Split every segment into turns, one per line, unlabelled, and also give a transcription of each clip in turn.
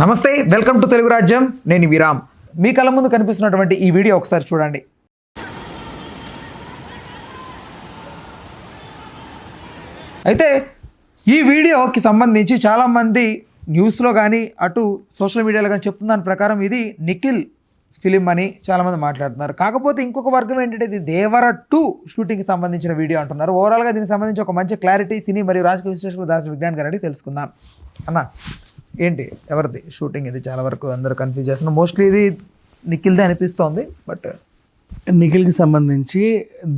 నమస్తే, welcome to Telugu రాజ్యం. నేను విరామ్. మీ కళ్ళ ముందు కనిపిస్తున్నటువంటి ఈ వీడియో ఒకసారి చూడండి. అయితే ఈ వీడియోకి సంబంధించి చాలామంది న్యూస్లో కానీ అటు సోషల్ మీడియాలో కానీ చెప్తున్న దాని ప్రకారం ఇది నిఖిల్ ఫిలిం అని చాలామంది మాట్లాడుతున్నారు. కాకపోతే ఇంకొక వర్గం ఏంటంటే ఇది దేవర 2 షూటింగ్కి సంబంధించిన వీడియో అంటున్నారు. ఓవరాల్గా దీనికి సంబంధించి ఒక మంచి క్లారిటీ సినీ మరియు రాజకీయ విశ్లేషకులు దాస్ విజ్ఞాన్ గారిని తెలుసుకుందాం. అన్న, ఏంటి ఎవరిది షూటింగ్? ఇది చాలా వరకు అందరూ కన్ఫ్యూజ్ చేస్తున్నారు. మోస్ట్లీ ఇది నిఖిల్దే అనిపిస్తోంది. బట్
నిఖిల్కి సంబంధించి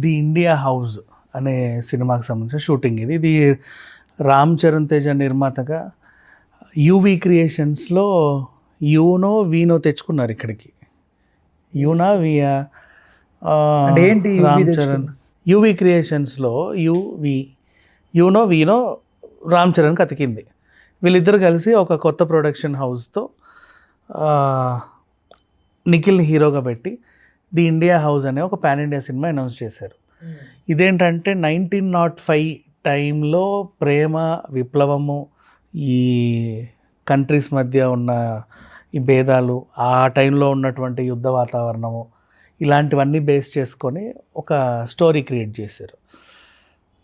ది ఇండియా హౌస్ అనే సినిమాకి సంబంధించిన షూటింగ్ ఇది రామ్ చరణ్ తేజ నిర్మాతగా యూవీ క్రియేషన్స్లో యూనో వీనో తెచ్చుకున్నారు ఇక్కడికి. యూనా వియా
అంటే ఏంటి
రామ్ చరణ్ యూవీ క్రియేషన్స్లో యూనో వీనో రామ్ చరణ్కి అతికింది. వీళ్ళిద్దరు కలిసి ఒక కొత్త ప్రొడక్షన్ హౌస్తో నిఖిల్ని హీరోగా పెట్టి ది ఇండియా హౌస్ అనే ఒక పాన్ ఇండియా సినిమా అనౌన్స్ చేశారు. ఇదేంటంటే 1905 టైంలో ప్రేమ, విప్లవము, ఈ కంట్రీస్ మధ్య ఉన్న ఈ భేదాలు, ఆ టైంలో ఉన్నటువంటి యుద్ధ వాతావరణము, ఇలాంటివన్నీ బేస్ చేసుకొని ఒక స్టోరీ క్రియేట్ చేశారు.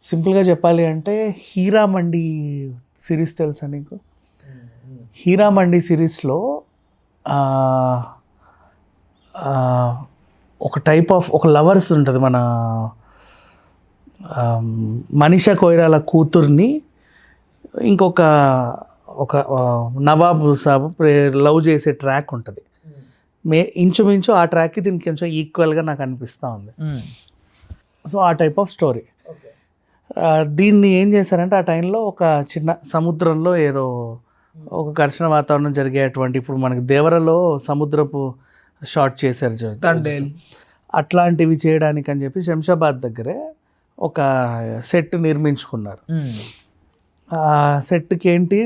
సింపుల్గా చెప్పాలి అంటే హీరామండి సిరీస్ తెలుసా నీకు? హీరామండి సిరీస్లో ఒక టైప్ ఆఫ్ ఒక లవర్స్ ఉంటుంది. మన మనీషా కొయిరాలా కూతుర్ని ఇంకొక నవాబు సాబ్ లవ్ చేసే ట్రాక్ ఉంటుంది. ఇంచుమించు ఆ ట్రాక్కి దీనికి కొంచెం ఈక్వల్గా నాకు అనిపిస్తూ ఉంది. సో ఆ టైప్ ఆఫ్ స్టోరీ. దీన్ని ఏం చేశారంటే ఆ టైంలో ఒక చిన్న సముద్రంలో ఏదో ఒక ఘర్షణ వాతావరణం జరిగేటువంటి, ఇప్పుడు మనకి దేవరలో సముద్రపు షాట్ చేశారు, అట్లాంటివి చేయడానికి అని చెప్పి శంషాబాద్ దగ్గరే ఒక సెట్ నిర్మించుకున్నారు. ఆ సెట్కి ఏంటి,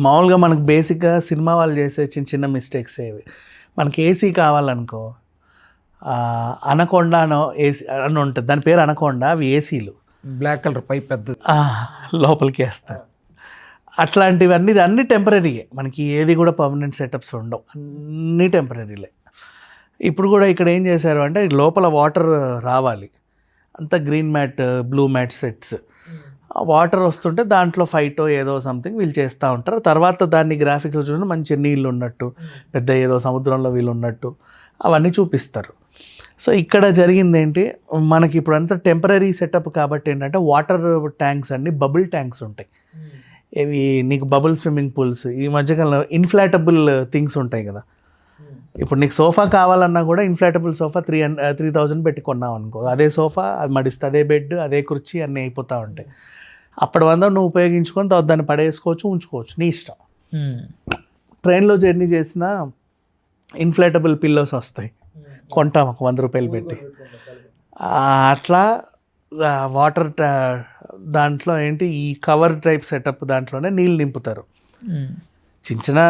మామూలుగా మనకు బేసిక్గా సినిమా వాళ్ళు చేసే చిన్న చిన్న మిస్టేక్స్ ఏవి, మనకి ఏసీ కావాలనుకో అనకొండానో ఏసీ అని ఉంటుంది, దాని పేరు అనకొండా. అవి ఏసీలు
బ్లాక్ కలర్ పైప్ పెద్దది
లోపలికి వేస్తారు. అట్లాంటివన్నీ అన్నీ టెంపరీయే, మనకి ఏది కూడా పర్మనెంట్ సెటప్స్ ఉండవు, అన్నీ టెంపరీలే. ఇప్పుడు కూడా ఇక్కడ ఏం చేశారు అంటే లోపల వాటర్ రావాలి, అంతా green mat, blue mat sets. Water వస్తుంటే దాంట్లో ఫైటో ఏదో సంథింగ్ వీళ్ళు చేస్తూ ఉంటారు. తర్వాత దాన్ని గ్రాఫిక్స్ చూడండి, మంచి నీళ్ళు ఉన్నట్టు, పెద్ద ఏదో సముద్రంలో వీళ్ళు ఉన్నట్టు అవన్నీ చూపిస్తారు. సో ఇక్కడ జరిగింది ఏంటి, మనకి ఇప్పుడు అంతా టెంపరీ సెటప్ కాబట్టి ఏంటంటే వాటర్ ట్యాంక్స్ అన్ని బబుల్ ట్యాంక్స్ ఉంటాయి. ఇవి నీకు బబుల్ స్విమ్మింగ్ పూల్స్, ఈ మధ్యకాలంలో ఇన్ఫ్లాటబుల్ థింగ్స్ ఉంటాయి కదా. ఇప్పుడు నీకు సోఫా కావాలన్నా కూడా ఇన్ఫ్లాటబుల్ సోఫా 3,000 పెట్టి కొన్నావు అనుకో, అదే సోఫా అది మడిస్తే, అదే బెడ్, అదే కుర్చీ అన్నీ అయిపోతూ ఉంటాయి. అప్పటి వంద నువ్వు ఉపయోగించుకొని తర్వాత దాన్ని పడేసుకోవచ్చు, ఉంచుకోవచ్చు, నీ ఇష్టం. ట్రైన్లో జర్నీ చేసిన ఇన్ఫ్లాటబుల్ పిల్లోస్ వస్తాయి, కొంటాం ఒక 100 రూపాయలు పెట్టి. అట్లా వాటర్ దాంట్లో ఏంటి ఈ కవర్ టైప్ సెటప్ దాంట్లోనే నీళ్ళు నింపుతారు. చిన్న చిన్న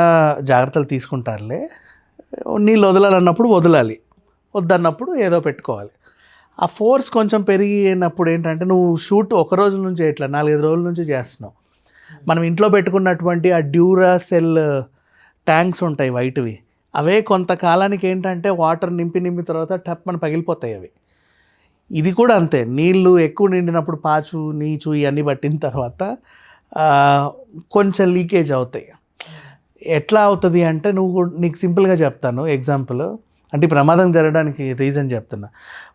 జాగ్రత్తలు తీసుకుంటారులే. నీళ్ళు వదలాలన్నప్పుడు వదలాలి, వద్దన్నప్పుడు ఏదో పెట్టుకోవాలి. ఆ ఫోర్స్ కొంచెం పెరిగినప్పుడు ఏంటంటే నువ్వు షూట్ ఒక రోజు నుంచి ఇట్లా 4-5 రోజుల నుంచి చేస్తున్నావు. మనం ఇంట్లో పెట్టుకున్నటువంటి ఆ డ్యూరాసెల్ ట్యాంక్స్ ఉంటాయి వైట్వి, అవే కొంతకాలానికి ఏంటంటే వాటర్ నింపి తర్వాత టప్ మన పగిలిపోతాయి అవి. ఇది కూడా అంతే, నీళ్ళు ఎక్కువ నిండినప్పుడు పాచు, నీచు ఇవన్నీ పట్టిన తర్వాత కొంచెం లీకేజ్ అవుతాయి. ఎట్లా అవుతుంది అంటే నీకు సింపుల్గా చెప్తాను ఎగ్జాంపుల్, అంటే ప్రమాదం జరగడానికి రీజన్ చెప్తున్నా.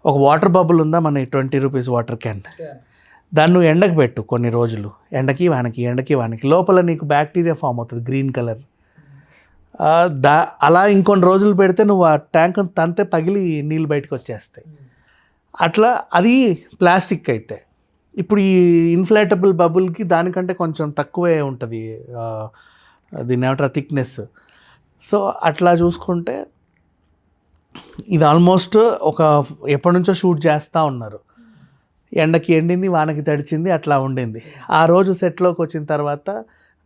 ఒక వాటర్ బబుల్ ఉందా, మన 20 రూపీస్ వాటర్ క్యాన్, దాన్ని నువ్వు ఎండకు పెట్టు కొన్ని రోజులు, ఎండకి వానకి లోపల నీకు బ్యాక్టీరియా ఫామ్ అవుతుంది, గ్రీన్ కలర్. అలా ఇంకొన్ని రోజులు పెడితే నువ్వు ఆ ట్యాంక్ తంతే పగిలి నీళ్ళు బయటకు వచ్చేస్తాయి. అట్లా అది ప్లాస్టిక్ అయితే. ఇప్పుడు ఈ ఇన్ఫ్లాటబుల్ బబుల్కి దానికంటే కొంచెం తక్కువే ఉంటుంది దీని ఏమంటారు థిక్నెస్. సో అట్లా చూసుకుంటే ఇది ఆల్మోస్ట్ ఎప్పటి నుంచో షూట్ చేస్తూ ఉన్నారు. ఎండకి ఎండింది, వానకి తడిచింది, అట్లా ఉండింది. ఆ రోజు సెట్లోకి వచ్చిన తర్వాత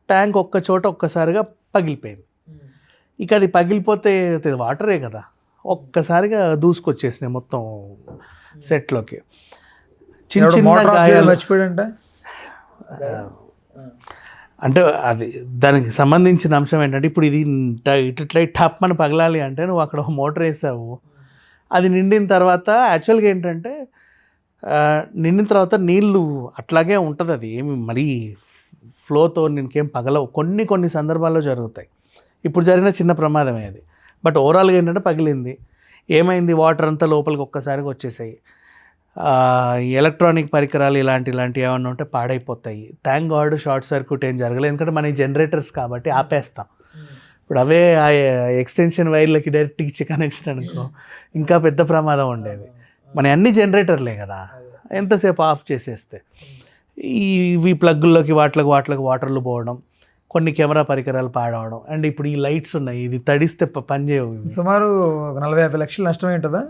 ట్యాంక్ ఒక్క చోట ఒక్కసారిగా పగిలిపోయింది. ఇక అది పగిలిపోతే వాటరే కదా, ఒక్కసారిగా దూసుకొచ్చేసినాయి మొత్తం సెట్లోకి. చిన్న చిన్న గాయాలు. అంటే అది దానికి సంబంధించిన అంశం ఏంటంటే ఇప్పుడు ఇది ఇట్లా టప్ అని పగలాలి అంటే నువ్వు అక్కడ ఒక మోటార్ వేసావు, అది నిండిన తర్వాత యాక్చువల్గా ఏంటంటే నిండిన తర్వాత నీళ్ళు అట్లాగే ఉంటుంది, అది ఏమి మరీ ఫ్లోతో నీకేం పగలవు, కొన్ని సందర్భాల్లో జరుగుతాయి. ఇప్పుడు జరిగిన చిన్న ప్రమాదమే అది. బట్ ఓవరాల్గా ఏంటంటే పగిలింది, ఏమైంది, వాటర్ అంతా లోపలికి ఒక్కసారిగా వచ్చేసాయి. ఎలక్ట్రానిక్ పరికరాలు ఇలాంటివి ఏమన్నా ఉంటే పాడైపోతాయి. థ్యాంక్ గాడ్ షార్ట్ సర్క్యూట్ ఏం జరగలేదు, ఎందుకంటే మన జనరేటర్స్ కాబట్టి ఆపేస్తాం. ఇప్పుడు అవే ఆ ఎక్స్టెన్షన్ వైర్లకి డైరెక్ట్ ఇచ్చి కనెక్షన్ అనుకో ఇంకా పెద్ద ప్రమాదం ఉండేది. మన అన్ని జనరేటర్లే కదా, ఎంతసేపు ఆఫ్ చేసేస్తే. ఇవి ప్లగ్గుల్లోకి వాటికి వాటర్లు పోవడం, కొన్ని కెమెరా పరికరాలు పాడవడం, అండ్ ఇప్పుడు ఈ లైట్స్ ఉన్నాయి, ఇది తడిస్తే పనిచేయవు.
సుమారు 40-50 లక్షలు నష్టమే ఉంటుందా?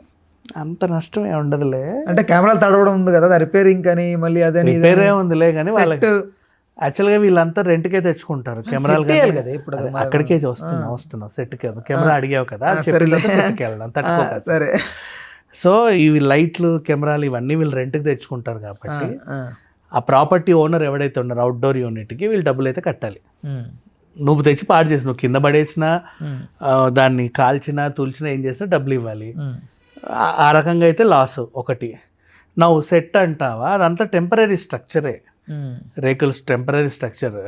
అంత నష్టమే ఉండదులే,
అంటే కెమెరాలు తడవడం ఉంది కదా, రిపేరింగ్ కానీ మళ్ళీ అదే
రిపేరే ఉందిలే, కానీ వాళ్ళకి యాక్చువల్గా వీళ్ళంతా రెంట్కే తెచ్చుకుంటారు కెమెరాలు
కదా. ఇప్పుడు
అక్కడికే వస్తున్నావు సెట్కి, కెమెరా అడిగావు కదా, సెట్కి వెళ్ళడం తట్టుకోక.
సరే.
సో ఇవి లైట్లు కెమెరాలు ఇవన్నీ వీళ్ళు రెంట్కి తెచ్చుకుంటారు కాబట్టి ఆ ప్రాపర్టీ ఓనర్ ఎవడైతే ఉన్నారో అవుట్డోర్ యూనిట్కి వీళ్ళు డబ్బులు అయితే కట్టాలి. నువ్వు తెచ్చి పాడు చేసి నువ్వు కింద పడేసినా, దాన్ని కాల్చినా తుల్చినా ఏం చేసినా డబ్బులు ఇవ్వాలి. ఆ రకంగా అయితే లాస్ ఒకటి. నువ్వు సెట్ అంటావా, అదంతా టెంపరీ స్ట్రక్చరే, రేకులు టెంపరీ స్ట్రక్చర్,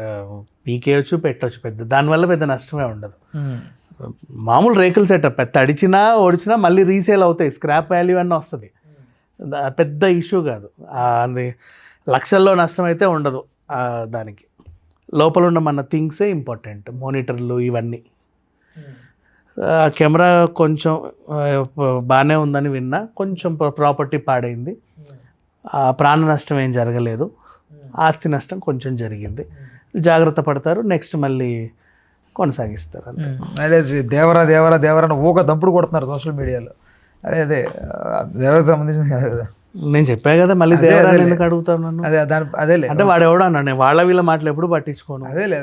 పీకేయచ్చు పెట్టవచ్చు, దానివల్ల పెద్ద నష్టమే ఉండదు. మామూలు రేకుల సెటప్ తడిచినా ఓడిచినా మళ్ళీ రీసేల్ అవుతాయి, స్క్రాప్ వాల్యూ అన్న వస్తుంది, పెద్ద ఇష్యూ కాదు. అది లక్షల్లో నష్టం అయితే ఉండదు. దానికి లోపల ఉన్న మన థింగ్సే ఇంపార్టెంట్, మానిటర్లు ఇవన్నీ. కెమెరా కొంచెం బాగానే ఉందని విన్నా, కొంచెం ప్రాపర్టీ పాడైంది, ప్రాణ నష్టం ఏం జరగలేదు, ఆస్తి నష్టం కొంచెం జరిగింది. జాగ్రత్త పడతారు, నెక్స్ట్ మళ్ళీ కొనసాగిస్తారు.
అదే దేవరా దేవరా దేవరా ఊక దంపుడు కొడుతున్నారు సోషల్ మీడియాలో. అదే దేవరకు సంబంధించిన
నేను చెప్పా కదా, మళ్ళీ దేవరా ఎందుకు అడుగుతాను నన్ను?
అదేలే
అంటే వాడు ఎవడో అన్నాడు, వాళ్ళ వీళ్ళ మాటలు ఎప్పుడు పట్టించుకోను.
అదేలే